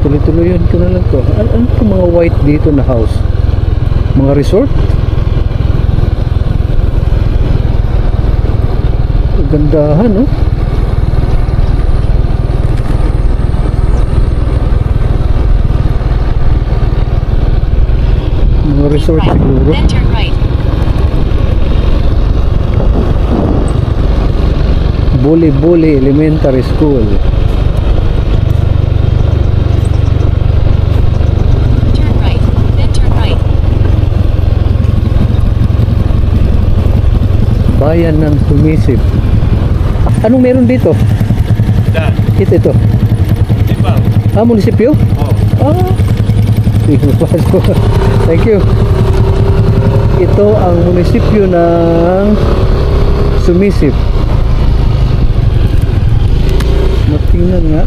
Tuloy-tuloy yun ko na lang to. Ano itong mga white dito na house? Mga resort? Gandahan, no? Mga resort siguro. Then turn right. Buli Elementary School. Turn right. Then turn right. Bayan ng Sumisip. Anong meron dito? Dan, Ito. di ba? Munisipyo? Oh, Thank you. Ito ang munisipyo ng Sumisip. Matingnan nga.